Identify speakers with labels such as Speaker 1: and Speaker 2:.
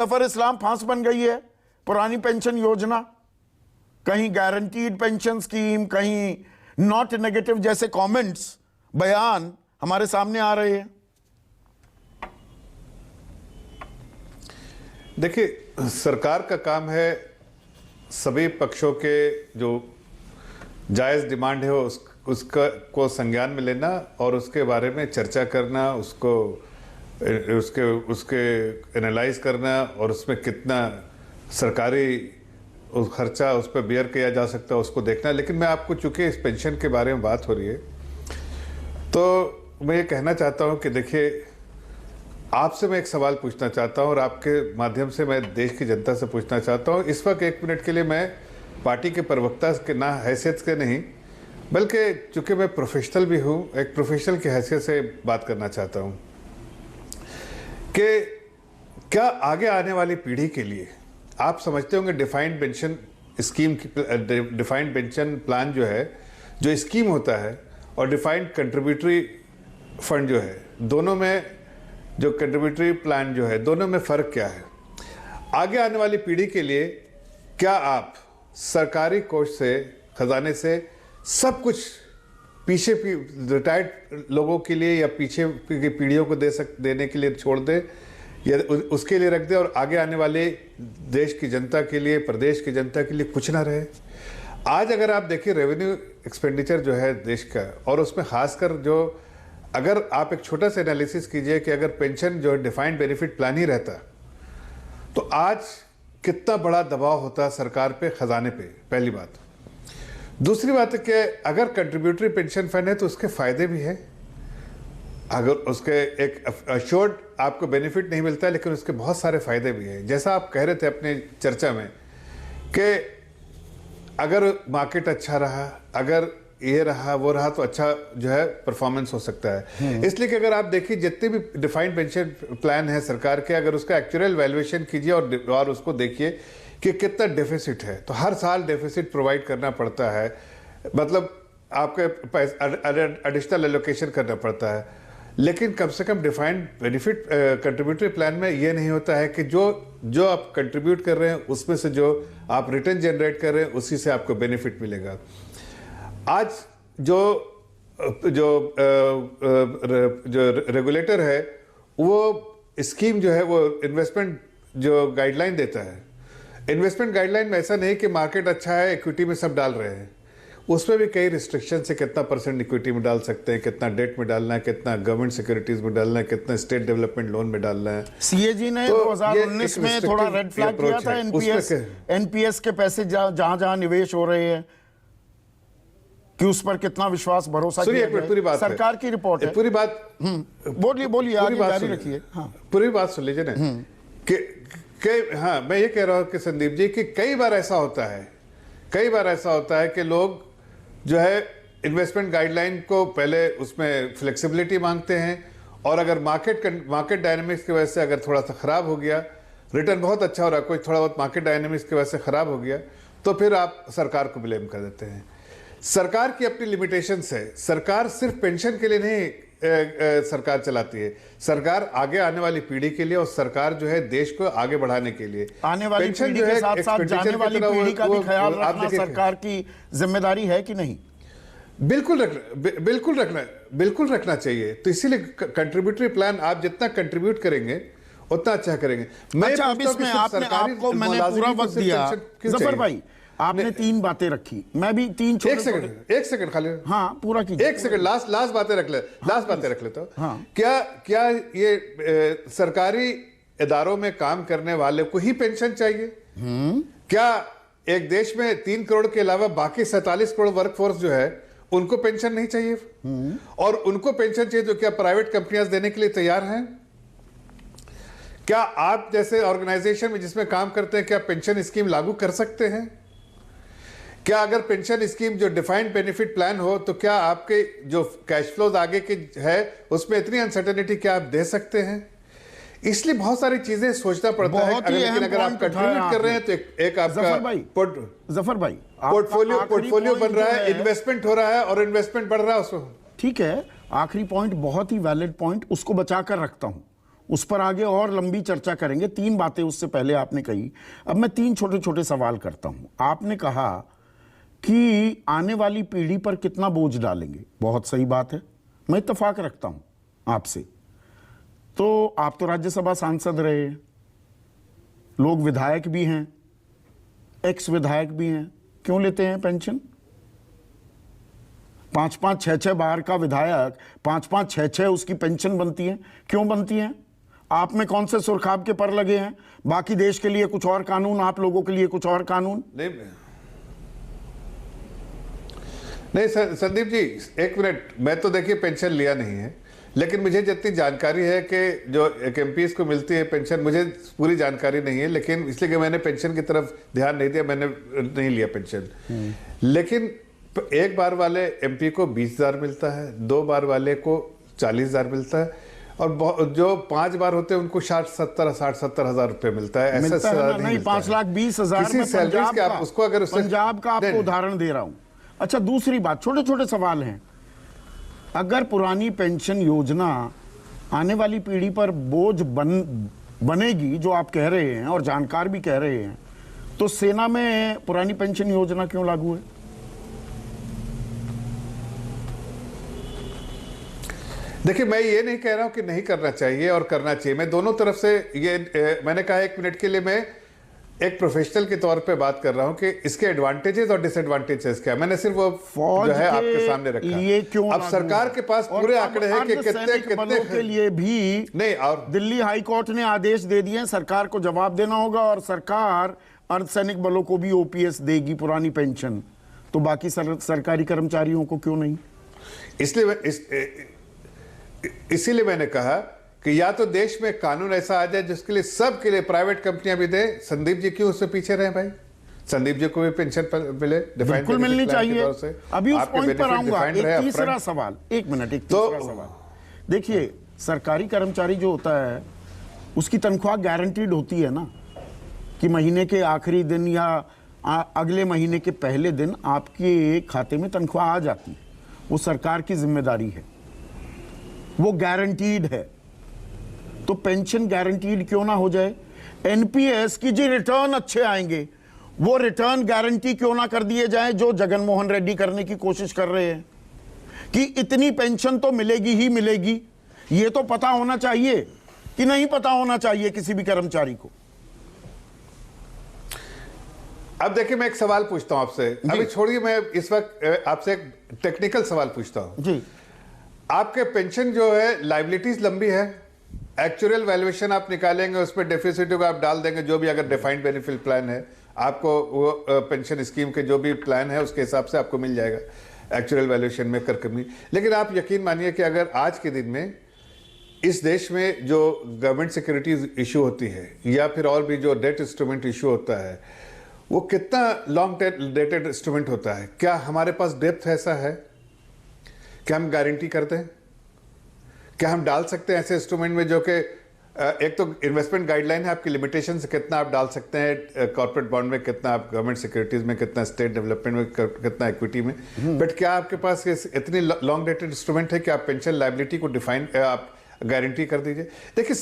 Speaker 1: सफर इस्लाम फांस बन गई है पुरानी पेंशन योजना, कहीं गारंटीड पेंशन स्कीम, कहीं नॉट नेगेटिव जैसे कमेंट्स, बयान हमारे सामने आ रहे हैं।
Speaker 2: देखिए, सरकार का काम है सभी पक्षों के जो जायज़ डिमांड है उसका को संज्ञान में लेना और उसके बारे में चर्चा करना, उसके एनालाइज करना और उसमें कितना सरकारी खर्चा उस पर बेयर किया जा सकता है उसको देखना। लेकिन मैं आपको, चूंकि इस पेंशन के बारे में बात हो रही है, तो मैं ये कहना चाहता हूँ कि देखिए, आपसे मैं एक सवाल पूछना चाहता हूँ और आपके माध्यम से मैं देश की जनता से पूछना चाहता हूँ। इस वक्त 1 मिनट के लिए मैं पार्टी के प्रवक्ता के ना हैसियत के नहीं, बल्कि चूंकि मैं प्रोफेशनल भी हूँ, एक प्रोफेशनल की हैसियत से बात करना चाहता हूँ कि क्या आगे आने वाली पीढ़ी के लिए आप समझते होंगे defined pension scheme, defined pension plan जो है, जो स्कीम होता है, और डिफाइंड कंट्रीब्यूटरी फंड जो है, दोनों में जो कंट्रीब्यूटरी प्लान जो है, दोनों में फ़र्क क्या है? आगे आने वाली पीढ़ी के लिए क्या आप सरकारी कोष से, खजाने से सब कुछ पीछे रिटायर्ड लोगों के लिए या पीछे की पीढ़ियों को देने के लिए छोड़ दें या उसके लिए रख दें और आगे आने वाले देश की जनता के लिए, प्रदेश की जनता के लिए कुछ ना रहे? आज अगर आप देखिए रेवेन्यू एक्सपेंडिचर जो है देश का, और उसमें खासकर जो, अगर आप एक छोटा सा एनालिसिस कीजिए कि अगर पेंशन जो डिफाइंड बेनिफिट प्लान ही रहता तो आज कितना बड़ा दबाव होता सरकार पे, खजाने पे, पहली बात। दूसरी बात है कि अगर कंट्रीब्यूटरी पेंशन फंड है तो उसके फायदे भी हैं। अगर उसके एक अश्योर्ड आपको बेनिफिट नहीं मिलता है, लेकिन उसके बहुत सारे फायदे भी हैं। जैसा आप कह रहे थे अपने चर्चा में कि अगर मार्केट अच्छा रहा, अगर ये रहा वो रहा, तो अच्छा जो है परफॉर्मेंस हो सकता है। इसलिए कि अगर आप देखिए जितने भी डिफाइंड पेंशन प्लान है सरकार के, अगर उसका एक्चुअल वैल्यूएशन कीजिए और उसको देखिए कि कितना डेफिसिट है, तो हर साल डेफिसिट प्रोवाइड करना पड़ता है, मतलब आपके एडिशनल एलोकेशन करना पड़ता है। लेकिन कम से कम डिफाइंड बेनिफिट कंट्रीब्यूटरी प्लान में ये नहीं होता है कि जो आप कंट्रीब्यूट कर रहे हैं उसमें से जो आप रिटर्न जनरेट कर रहे हैं उसी से आपको बेनिफिट मिलेगा। आज जो रेगुलेटर है वो स्कीम जो है वो इन्वेस्टमेंट जो गाइडलाइन देता है, इन्वेस्टमेंट गाइडलाइन में ऐसा नहीं कि मार्केट अच्छा है इक्विटी में सब डाल रहे हैं, उसमें भी कई रिस्ट्रिक्शन से कितना % इक्विटी में डाल सकते हैं, कितना डेट में डालना है, कितना गवर्नमेंट सिक्योरिटीज में डालना है, कितना स्टेट डेवलपमेंट लोन में डालना है।
Speaker 1: सीएजी ने 2019 में थोड़ा रेड फ्लैग किया था एनपीएस के पैसे जहां निवेश हो रहे हैं कि उस पर कितना विश्वास भरोसा किया जाए।
Speaker 2: पूरी बात
Speaker 1: सरकार की रिपोर्ट है,
Speaker 2: पूरी बात
Speaker 1: बोलिए आगे जारी रखिए।
Speaker 2: पूरी बात सुन लीजिए ना कि हाँ, मैं ये कह रहा हूँ कि संदीप जी कि कई बार ऐसा होता है कि लोग जो है इन्वेस्टमेंट गाइडलाइन को पहले उसमें फ्लेक्सिबिलिटी मांगते हैं, और अगर मार्केट डायनेमिक्स की वजह से अगर थोड़ा सा खराब हो गया, रिटर्न बहुत अच्छा हो रहा है, कोई थोड़ा बहुत मार्केट डायनेमिक्स की वजह से खराब हो गया, तो फिर आप सरकार को ब्लेम कर देते हैं। सरकार की अपनी लिमिटेशंस है। सरकार सिर्फ पेंशन के लिए नहीं सरकार चलाती है, सरकार आगे आने वाली पीढ़ी के लिए, और सरकार जो है देश को आगे बढ़ाने के लिए,
Speaker 1: आने वाली पीढ़ी के साथ साथ जाने वाली पीढ़ी का भी ख्याल रखना सरकार की जिम्मेदारी है कि नहीं?
Speaker 2: बिल्कुल रखना चाहिए। तो इसीलिए कंट्रीब्यूटरी प्लान आप जितना कंट्रीब्यूट करेंगे उतना अच्छा करेंगे।
Speaker 1: अच्छा, अब इसमें आपको मैंने पूरा वक्त दिया। जफर भाई, आपने 3 बातें रखी, मैं भी 3
Speaker 2: एक सेकंड खाली,
Speaker 1: हाँ पूरा कीजिए।
Speaker 2: 1 सेकंड, लास्ट बातें रख लेता हूँ। हाँ। क्या ये सरकारी इदारों में काम करने वाले को ही पेंशन चाहिए? क्या एक देश में 3 करोड़ के अलावा बाकी 47 करोड़ वर्कफोर्स जो है उनको पेंशन नहीं चाहिए? और उनको पेंशन चाहिए तो क्या प्राइवेट कंपनियां देने के लिए तैयार हैं? क्या आप जैसे ऑर्गेनाइजेशन में जिसमें काम करते हैं, क्या पेंशन स्कीम लागू कर सकते हैं? क्या अगर पेंशन स्कीम जो डिफाइंड बेनिफिट प्लान हो तो क्या आपके जो कैश फ्लोज आगे के है उसमें इतनी अनसर्टेनिटी क्या आप दे सकते हैं? इसलिए बहुत सारी चीजें सोचना पड़ता है। लेकिन अगर आप कंट्रीब्यूट कर रहे हैं तो एक आपका
Speaker 1: जफर भाई
Speaker 2: पोर्टफोलियो बन रहा है, इन्वेस्टमेंट हो रहा है और इन्वेस्टमेंट बढ़ रहा है उसमें।
Speaker 1: ठीक है, आखिरी पॉइंट बहुत ही वैलिड पॉइंट, उसको बचा कर रखता हूं। उस पर आगे और लंबी चर्चा करेंगे। 3 बातें उससे पहले आपने कही, अब मैं 3 छोटे छोटे सवाल करता हूं। आपने कहा कि आने वाली पीढ़ी पर कितना बोझ डालेंगे, बहुत सही बात है, मैं इत्तेफाक रखता हूं आपसे। तो आप तो राज्यसभा सांसद रहे, लोग विधायक भी हैं, एक्स विधायक भी हैं, क्यों लेते हैं पेंशन? 5-5, 6-6 बार का विधायक, 5-5, 6-6 उसकी पेंशन बनती है, क्यों बनती है? आप में कौन से सुरखाब के पर लगे हैं? बाकी देश के लिए कुछ और कानून, आप लोगों के लिए कुछ और कानून।
Speaker 2: नहीं संदीप जी, एक मिनट, मैं तो देखिए पेंशन लिया नहीं है, लेकिन मुझे जितनी जानकारी है कि जो एक एमपीज को मिलती है पेंशन, मुझे पूरी जानकारी नहीं है, लेकिन इसलिए कि मैंने पेंशन की तरफ ध्यान नहीं दिया, मैंने नहीं लिया पेंशन। लेकिन 1 बार वाले एमपी को 20,000 मिलता है, 2 बार वाले को 40,000 मिलता है, और जो 5 बार होते हैं उनको 60-70 हजार रुपए मिलता है।
Speaker 1: ऐसा नहीं, 5,20,000 में पंजाब का आपको उदाहरण दे रहा हूं। अच्छा, दूसरी बात, छोटे छोटे सवाल हैं। अगर पुरानी पेंशन योजना आने वाली पीढ़ी पर बोझ बनेगी, जो आप कह रहे हैं और जानकार भी कह रहे हैं, तो सेना में पुरानी पेंशन योजना क्यों लागू है?
Speaker 2: देखिए, मैं ये नहीं कह रहा हूं कि नहीं करना चाहिए और करना चाहिए, मैं दोनों तरफ से मैंने कहा 1 मिनट के लिए मैं एक प्रोफेशनल के तौर पे बात कर रहा हूं कि इसके एडवांटेजेस और डिसएडवांटेजेस क्या है। मैंने सिर्फ वो जो है आपके सामने रखा।
Speaker 1: ये क्यों
Speaker 2: अब सरकार के पास पूरे आंकड़े हैं कि कितने
Speaker 1: के लिए भी नहीं, और दिल्ली हाई कोर्ट ने आदेश दे दिए, सरकार को जवाब देना होगा, और सरकार अर्धसैनिक बलों को भी ओपीएस देगी पुरानी पेंशन, तो बाकी सरकारी कर्मचारियों को क्यों नहीं?
Speaker 2: इसीलिए मैंने कहा कि या तो देश में कानून ऐसा आ जाए जिसके लिए सबके लिए प्राइवेट कंपनियां भी दे। संदीप जी क्यों उससे पीछे रहे भाई? संदीप जी को भी पेंशन मिले,
Speaker 1: बिल्कुल मिलनी चाहिए। अभी उस पॉइंट पर आऊंगा। एक तीसरा सवाल, 1 मिनट, एक तीसरा सवाल। देखिए, सरकारी कर्मचारी जो होता है उसकी तनख्वाह गारंटीड होती है ना, कि महीने के आखिरी दिन या अगले महीने के पहले दिन आपके खाते में तनख्वाह आ जाती है। वो सरकार की जिम्मेदारी है, वो गारंटीड है। तो पेंशन गारंटीड क्यों ना हो जाए? एनपीएस की जी रिटर्न अच्छे आएंगे, वो रिटर्न गारंटी क्यों ना कर दिए जाए, जो जगनमोहन रेड्डी करने की कोशिश कर रहे हैं कि इतनी पेंशन तो मिलेगी ही मिलेगी। ये तो पता होना चाहिए कि नहीं पता होना चाहिए किसी भी कर्मचारी को।
Speaker 2: अब देखिए, मैं एक सवाल पूछता हूं आपसे, अभी छोड़िए, मैं इस वक्त आपसे एक टेक्निकल सवाल पूछता हूं जी। आपके पेंशन जो है लायबिलिटीज लंबी है, एक्चुअल वैल्यूएशन आप निकालेंगे, उसमें डेफिसिट को आप डाल देंगे, जो भी अगर डिफाइंड बेनिफिट प्लान है आपको, वो पेंशन स्कीम के जो भी प्लान है उसके हिसाब से आपको मिल जाएगा एक्चुअल वैल्यूएशन में कर कमी। लेकिन आप यकीन मानिए कि अगर आज के दिन में इस देश में जो गवर्नमेंट सिक्योरिटीज इशू होती है या फिर और भी जो डेट इंस्ट्रूमेंट इशू होता है, वो कितना लॉन्ग डेटेड इंस्ट्रूमेंट होता है। क्या हमारे पास डेप्थ ऐसा है? क्या हम गारंटी करते हैं? क्या हम डाल सकते हैं ऐसे इंस्ट्रूमेंट में जो कि एक तो इन्वेस्टमेंट गाइडलाइन है आपकी, लिमिटेशन से कितना आप डाल सकते हैं कॉर्पोरेट बॉन्ड में, कितना आप गवर्नमेंट सिक्योरिटीज में, कितना स्टेट डेवलपमेंट में, कितना इक्विटी में, बट क्या आपके पास इतनी लॉन्ग डेटेड इंस्ट्रूमेंट है कि आप पेंशन लायबिलिटी को डिफाइन आप गारंटी कर दीजिए? देखिए,